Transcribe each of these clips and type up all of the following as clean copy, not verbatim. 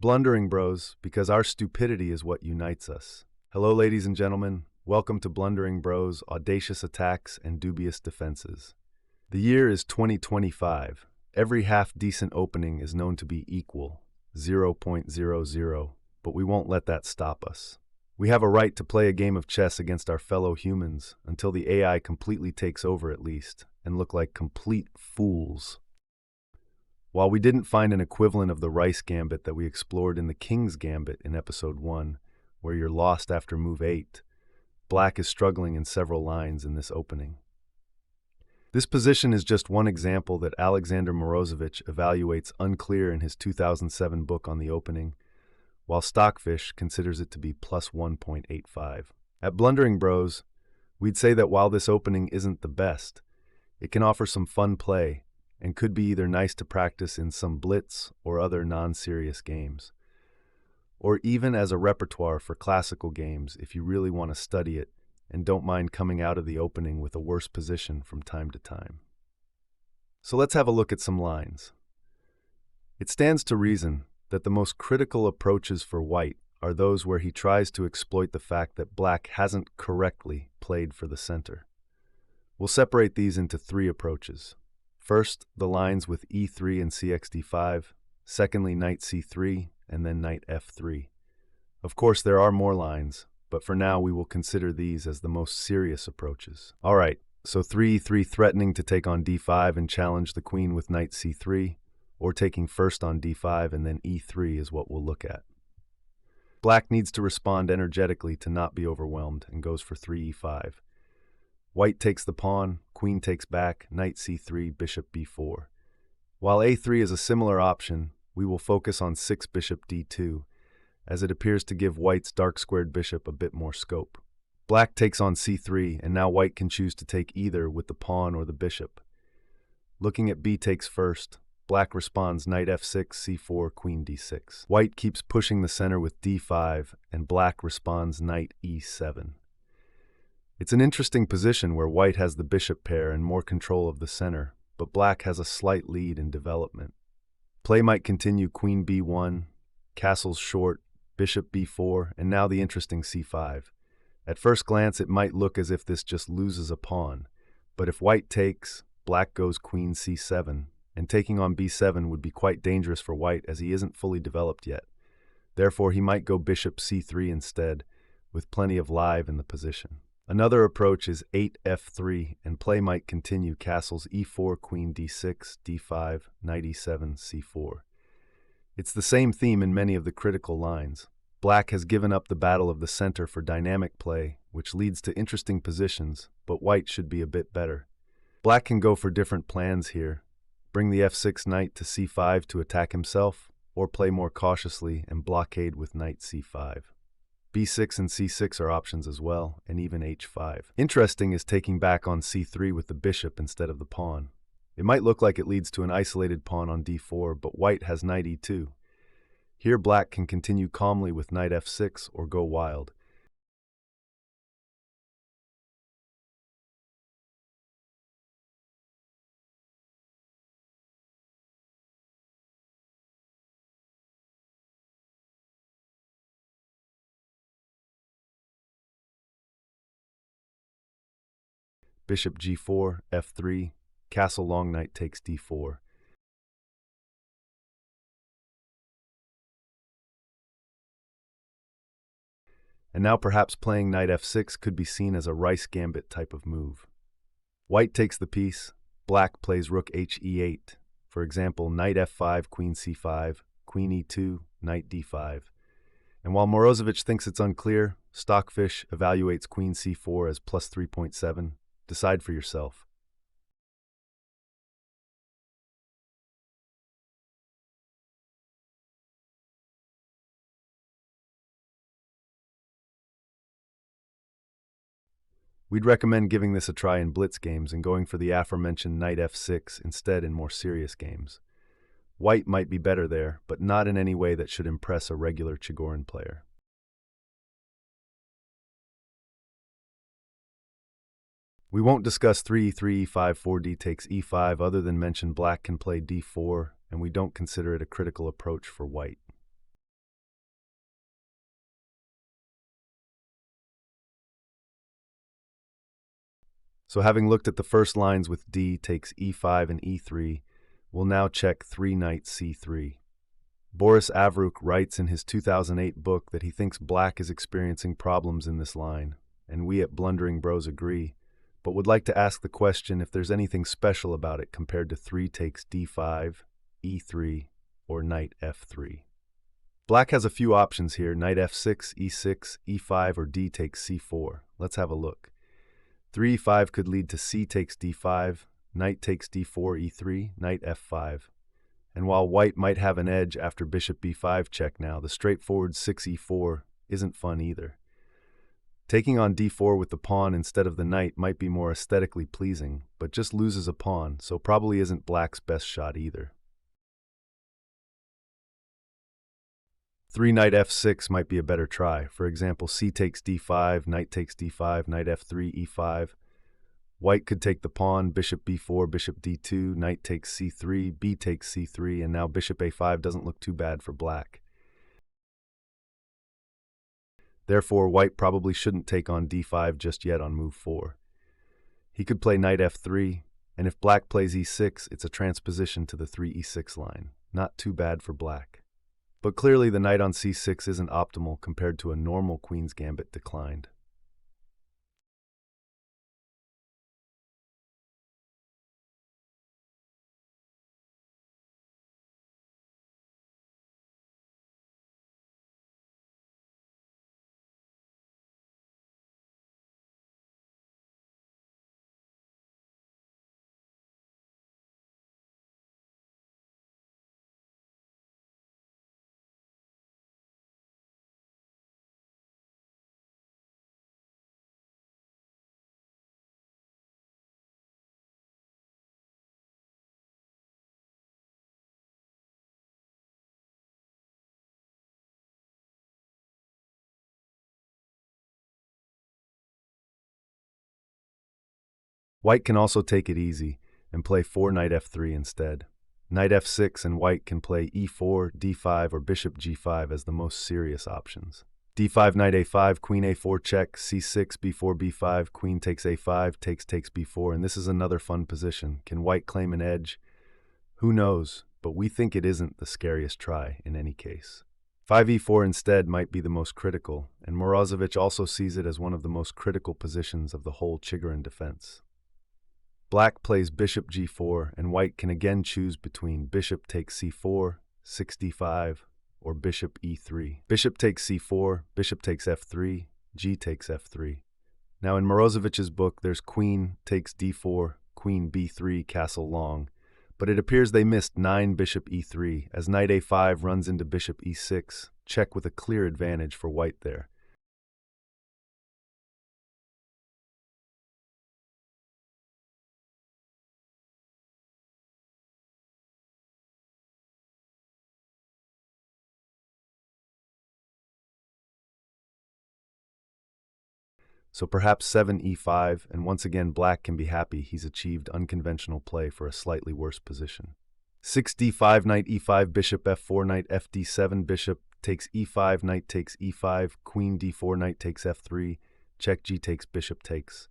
Blundering Bros, because our stupidity is what unites us. Hello, ladies and gentlemen. Welcome to Blundering Bros, Audacious Attacks and Dubious Defenses. The year is 2025. Every half-decent opening is known to be equal, 0.00, but we won't let that stop us. We have a right to play a game of chess against our fellow humans until the AI completely takes over at least, and look like complete fools. While we didn't find an equivalent of the Rice Gambit that we explored in the King's Gambit in Episode 1, where you're lost after move 8, Black is struggling in several lines in this opening. This position is just one example that Alexander Morozovich evaluates unclear in his 2007 book on the opening, while Stockfish considers it to be plus 1.85. At Blundering Bros, we'd say that while this opening isn't the best, it can offer some fun play and could be either nice to practice in some blitz or other non-serious games, or even as a repertoire for classical games if you really want to study it and don't mind coming out of the opening with a worse position from time to time. So let's have a look at some lines. It stands to reason that the most critical approaches for White are those where he tries to exploit the fact that Black hasn't correctly played for the center. We'll separate these into three approaches. First, the lines with e3 and cxd5, secondly, knight c3, and then knight f3. Of course, there are more lines, but for now we will consider these as the most serious approaches. Alright, so 3e3 threatening to take on d5 and challenge the queen with knight c3, or taking first on d5 and then e3 is what we'll look at. Black needs to respond energetically to not be overwhelmed and goes for 3e5. White takes the pawn, queen takes back, knight c3, bishop b4. While a3 is a similar option, we will focus on 6 bishop d2, as it appears to give White's dark-squared bishop a bit more scope. Black takes on c3, and now White can choose to take either with the pawn or the bishop. Looking at b takes first, Black responds knight f6, c4, queen d6. White keeps pushing the center with d5, and Black responds knight e7. It's an interesting position where White has the bishop pair and more control of the center, but Black has a slight lead in development. Play might continue queen b1, castles short, bishop b4, and now the interesting c5. At first glance, it might look as if this just loses a pawn, but if White takes, Black goes queen c7, and taking on b7 would be quite dangerous for White as he isn't fully developed yet. Therefore, he might go bishop c3 instead, with plenty of live in the position. Another approach is 8f3, and play might continue castles e4, queen d6, d5, knight e7, c4. It's the same theme in many of the critical lines. Black has given up the battle of the center for dynamic play, which leads to interesting positions, but White should be a bit better. Black can go for different plans here. Bring the f6 knight to c5 to attack himself, or play more cautiously and blockade with knight c5. b6 and c6 are options as well, and even h5. Interesting is taking back on c3 with the bishop instead of the pawn. It might look like it leads to an isolated pawn on d4, but White has knight e2. Here Black can continue calmly with knight f6 or go wild. Bishop g4, f3, castle long knight takes d4. And now perhaps playing knight f6 could be seen as a Rice Gambit type of move. White takes the piece, Black plays rook he8, for example, knight f5, queen c5, queen e2, knight d5. And while Morozovich thinks it's unclear, Stockfish evaluates queen c4 as plus 3.7. Decide for yourself. We'd recommend giving this a try in blitz games and going for the aforementioned knight f6 instead in more serious games. White might be better there, but not in any way that should impress a regular Chigorin player. We won't discuss 3e3, e5, 4d takes e5 other than mention Black can play d4, and we don't consider it a critical approach for White. So having looked at the first lines with d takes e5 and e3, we'll now check 3 knight c3. Boris Avrukh writes in his 2008 book that he thinks black is experiencing problems in this line, and we at Blundering Bros agree, but would like to ask the question if there's anything special about it compared to 3 takes d5, e3, or knight f3. Black has a few options here: knight f6, e6, e5, or d takes c4. Let's have a look. 3 e5 could lead to c takes d5, knight takes d4, e3, knight f5. And while white might have an edge after bishop b5 check now, the straightforward 6 e4 isn't fun either. Taking on d4 with the pawn instead of the knight might be more aesthetically pleasing, but just loses a pawn, so probably isn't black's best shot either. 3 knight f6 might be a better try. For example, c takes d5, knight takes d5, knight f3, e5. White could take the pawn, bishop b4, bishop d2, knight takes c3, b takes c3, and now bishop a5 doesn't look too bad for black. Therefore, white probably shouldn't take on d5 just yet on move 4. He could play knight f3, and if black plays e6, it's a transposition to the 3 e6 line. Not too bad for black. But clearly the knight on c6 isn't optimal compared to a normal queen's gambit declined. White can also take it easy and play 4 knight f3 instead. Knight f6 and white can play e4, d5, or bishop g5 as the most serious options. d5, knight a5, queen a4 check, c6, b4, b5, queen takes a5, takes b4, and this is another fun position. Can white claim an edge? Who knows, but we think it isn't the scariest try in any case. 5e4 instead might be the most critical, and Morozovich also sees it as one of the most critical positions of the whole Chigorin defense. Black plays bishop g4, and white can again choose between bishop takes c4, 6d5, or bishop e3. Bishop takes c4, bishop takes f3, g takes f3. Now in Morozovich's book, there's queen takes d4, queen b3, castle long, but it appears they missed 9 bishop e3, as knight a5 runs into bishop e6, check with a clear advantage for white there. So perhaps 7 e5, and once again black can be happy he's achieved unconventional play for a slightly worse position. 6 d5, knight e5, bishop f4, knight fd7, bishop takes e5, knight takes e5, queen d4, knight takes f3, check g takes, bishop takes.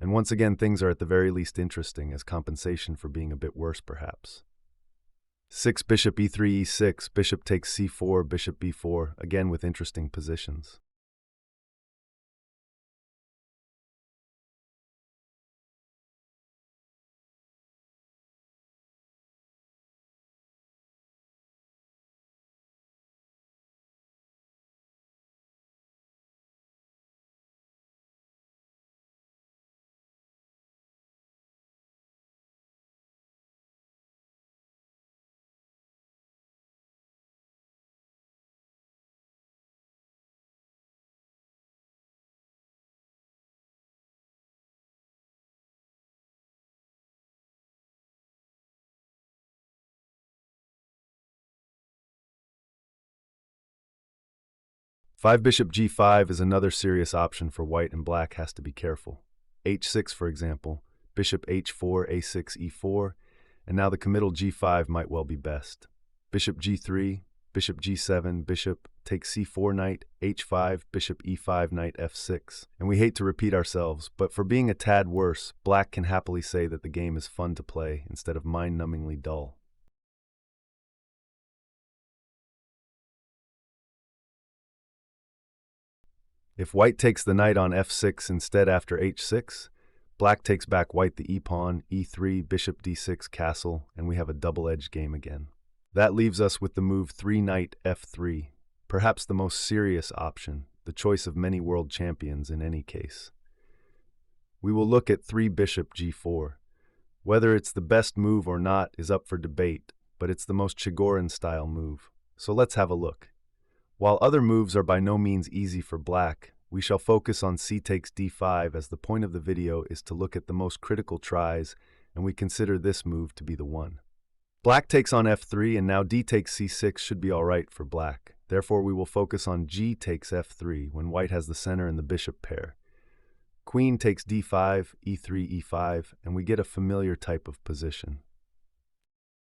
And once again things are at the very least interesting as compensation for being a bit worse perhaps. 6 bishop e3, e6, bishop takes c4, bishop b4, again with interesting positions. Five bishop g5 is another serious option for white, and black has to be careful. h6, for example, bishop h4, a6, e4, and now the committal g5 might well be best. Bishop g3, bishop g7, bishop takes c4, knight h5, bishop e5, knight f6. And we hate to repeat ourselves, but for being a tad worse, black can happily say that the game is fun to play instead of mind-numbingly dull. If white takes the knight on f6 instead after h6, black takes back white the e-pawn, e3, bishop d6, castle, and we have a double-edged game again. That leaves us with the move 3 knight f3, perhaps the most serious option, the choice of many world champions in any case. We will look at 3 bishop g4. Whether it's the best move or not is up for debate, but it's the most Chigorin-style move. So let's have a look. While other moves are by no means easy for black, we shall focus on c takes d5 as the point of the video is to look at the most critical tries, and we consider this move to be the one. Black takes on f3 and now d takes c6 should be alright for black. Therefore we will focus on g takes f3 when white has the center and the bishop pair. Queen takes d5, e3, e5, and we get a familiar type of position.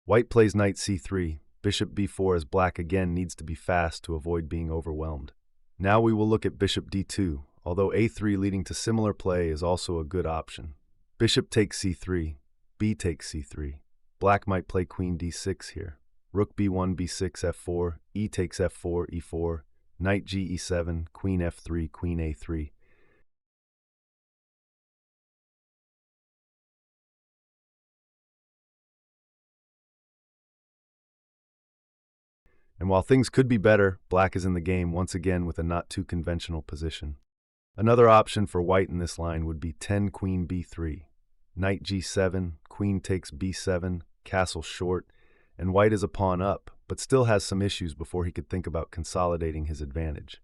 White plays knight c3, bishop b4 as black again needs to be fast to avoid being overwhelmed. Now we will look at bishop d2, although a3 leading to similar play is also a good option. Bishop takes c3, b takes c3. Black might play queen d6 here. Rook b1, b6, f4, e takes f4, e4, knight g e7, queen f3, queen a3. And while things could be better, black is in the game once again with a not too conventional position. Another option for white in this line would be 10 queen b3, knight g7, queen takes b7, castle short, and white is a pawn up, but still has some issues before he could think about consolidating his advantage.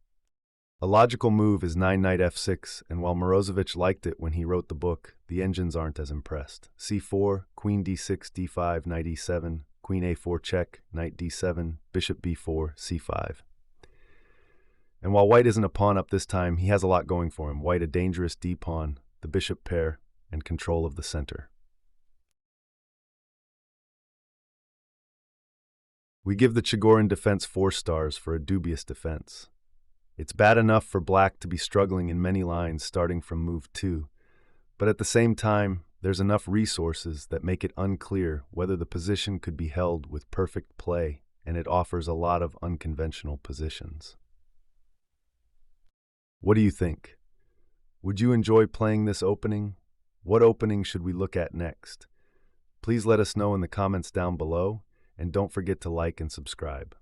A logical move is 9 knight f6, and while Morozevich liked it when he wrote the book, the engines aren't as impressed. c4, queen d6, d5, knight e7, queen a4 check, knight d7, bishop b4, c5. And while white isn't a pawn up this time, he has a lot going for him. White a dangerous d-pawn, the bishop pair, and control of the center. We give the Chigorin Defence 4 stars for a dubious defense. It's bad enough for black to be struggling in many lines starting from move 2, but at the same time, there's enough resources that make it unclear whether the position could be held with perfect play, and it offers a lot of unconventional positions. What do you think? Would you enjoy playing this opening? What opening should we look at next? Please let us know in the comments down below, and don't forget to like and subscribe.